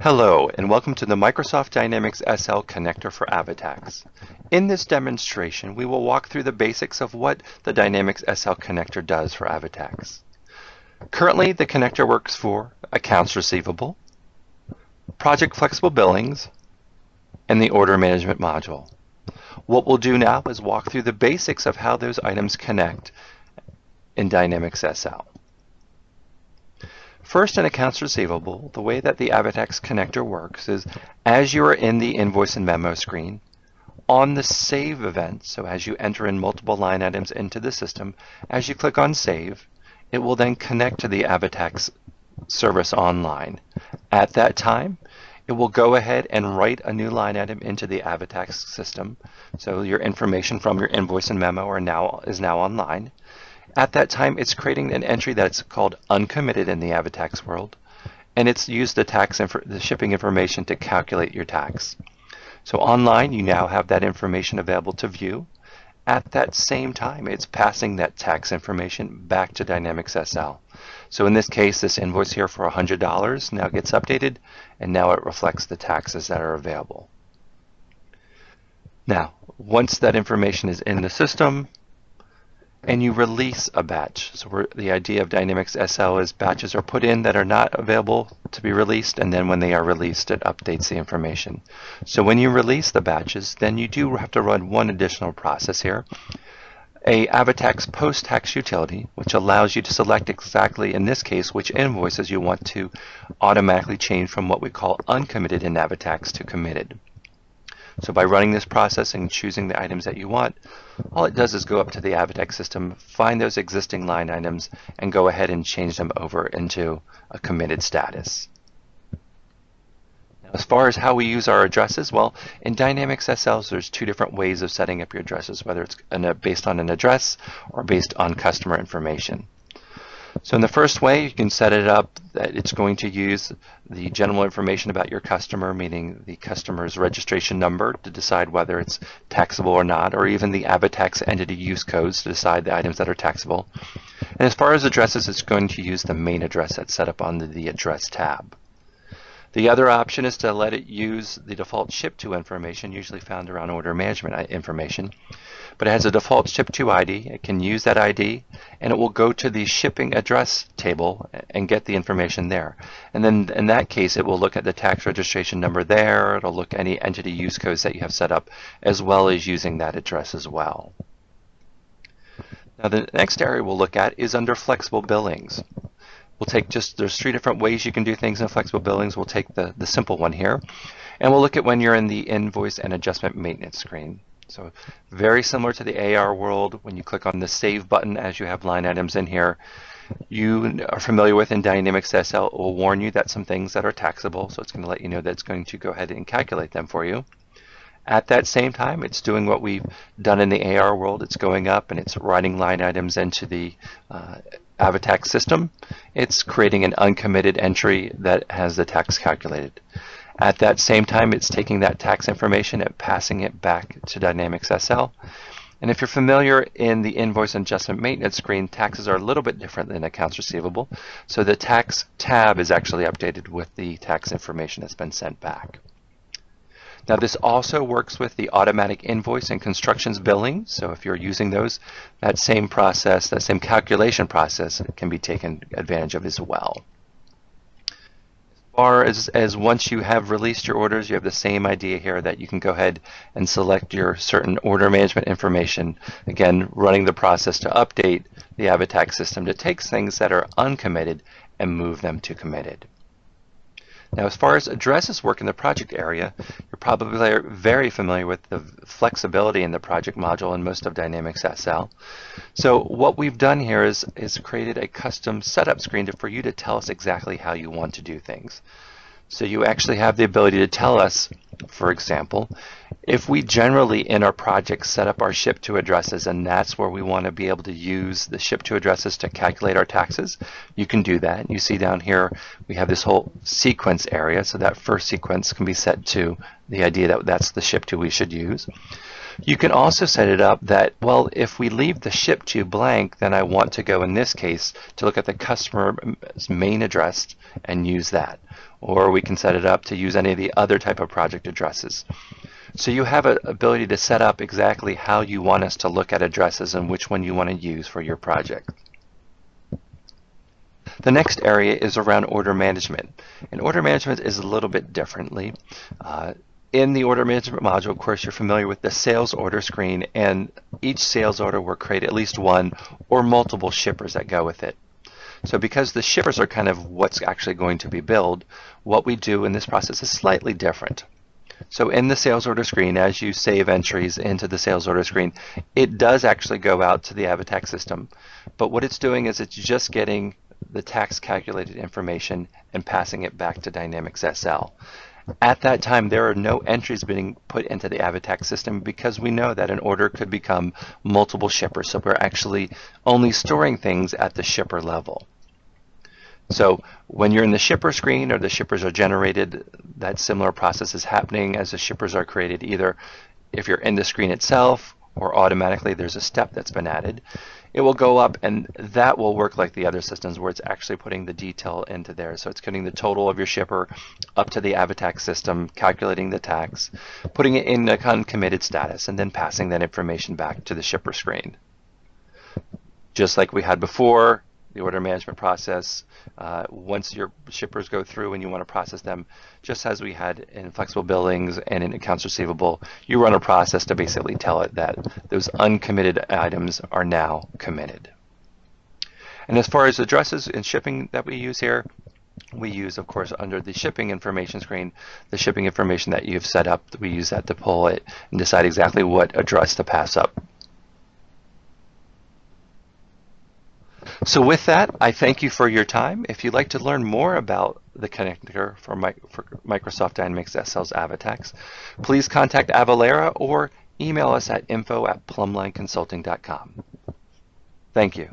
Hello, and welcome to the Microsoft Dynamics SL connector for AvaTax. In this demonstration, we will walk through the basics of what the Dynamics SL connector does for AvaTax. Currently, the connector works for accounts receivable, project flexible billings, and the order management module. What we'll do now is walk through the basics of how those items connect in Dynamics SL. First, in accounts receivable, the way that the AvaTax connector works is as you are in the invoice and memo screen, on the save event, so as you enter in multiple line items into the system, as you click on save, it will then connect to the AvaTax service online. At that time, it will go ahead and write a new line item into the AvaTax system, so your information from your invoice and memo is now online. At that time, it's creating an entry that's called uncommitted in the AvaTax world, and it's used the shipping information to calculate your tax. So online, you now have that information available to view. At that same time, it's passing that tax information back to Dynamics SL. So in this case, this invoice here for $100 now gets updated, and now it reflects the taxes that are available. Now, once that information is in the system, and you release a batch. So the idea of Dynamics SL is batches are put in that are not available to be released, and then when they are released, it updates the information. So when you release the batches, then you do have to run one additional process here, a AvaTax post-tax utility, which allows you to select exactly, in this case, which invoices you want to automatically change from what we call uncommitted in AvaTax to committed. So by running this process and choosing the items that you want, all it does is go up to the AvaTax system, find those existing line items, and go ahead and change them over into a committed status. Now, as far as how we use our addresses, well, in Dynamics SL, there's two different ways of setting up your addresses, whether it's based on an address or based on customer information. So in the first way, you can set it up that it's going to use the general information about your customer, meaning the customer's registration number to decide whether it's taxable or not, or even the AvaTax entity use codes to decide the items that are taxable. And as far as addresses, it's going to use the main address that's set up on the address tab. The other option is to let it use the default ship to information, usually found around order management information. But it has a default ship to ID. It can use that ID, and it will go to the shipping address table and get the information there. And then in that case, it will look at the tax registration number there. It'll look at any entity use codes that you have set up, as well as using that address as well. Now the next area we'll look at is under flexible billings. We'll take there's three different ways you can do things in flexible billings. We'll take the simple one here, and we'll look at when you're in the invoice and adjustment maintenance screen. So very similar to the AR world, when you click on the Save button as you have line items in here, you are familiar with in Dynamics SL, it will warn you that some things that are taxable, so it's going to let you know that it's going to go ahead and calculate them for you. At that same time, it's doing what we've done in the AR world. It's going up and it's writing line items into the AvaTax system. It's creating an uncommitted entry that has the tax calculated. At that same time, it's taking that tax information and passing it back to Dynamics SL. And if you're familiar in the invoice and adjustment maintenance screen, taxes are a little bit different than accounts receivable. So the tax tab is actually updated with the tax information that's been sent back. Now this also works with the automatic invoice and constructions billing. So if you're using those, that same process, that same calculation process can be taken advantage of as well. As far as once you have released your orders, you have the same idea here that you can go ahead and select your certain order management information, again running the process to update the AvaTax system to take things that are uncommitted and move them to committed. Now as far as addresses work in the project area, you're probably very familiar with the flexibility in the project module in most of Dynamics SL. So what we've done here is created a custom setup screen for you to tell us exactly how you want to do things. So you actually have the ability to tell us For example, if we generally in our project set up our ship to addresses, and that's where we want to be able to use the ship to addresses to calculate our taxes, you can do that. You see down here we have this whole sequence area, so that first sequence can be set to the idea that that's the ship to we should use. You can also set it up that, well, if we leave the ship to blank, then I want to go in this case to look at the customer's main address and use that. Or we can set it up to use any of the other type of project addresses. So you have an ability to set up exactly how you want us to look at addresses and which one you want to use for your project. The next area is around order management. And order management is a little bit differently. In the order management module, of course, you're familiar with the sales order screen, and each sales order will create at least one or multiple shippers that go with it. So because the shippers are kind of what's actually going to be billed, what we do in this process is slightly different. So in the sales order screen, as you save entries into the sales order screen, it does actually go out to the AvaTax system. But what it's doing is it's just getting the tax calculated information and passing it back to Dynamics SL. At that time, there are no entries being put into the AvaTax system because we know that an order could become multiple shippers. So we're actually only storing things at the shipper level. So when you're in the shipper screen or the shippers are generated, that similar process is happening as the shippers are created, either if you're in the screen itself or automatically there's a step that's been added. It will go up, and that will work like the other systems where it's actually putting the detail into there. So it's getting the total of your shipper up to the AvaTax system, calculating the tax, putting it in a uncommitted status, and then passing that information back to the shipper screen. Just like we had before, the order management process, once your shippers go through and you want to process them, just as we had in flexible billings and in accounts receivable, you run a process to basically tell it that those uncommitted items are now committed. And as far as addresses and shipping that we use here, we use, of course, under the shipping information screen, the shipping information that you've set up. We use that to pull it and decide exactly what address to pass up. So with that, I thank you for your time. If you'd like to learn more about the connector for Microsoft Dynamics SL's AvaTax, please contact Avalara or email us at info@plumlineconsulting.com. Thank you.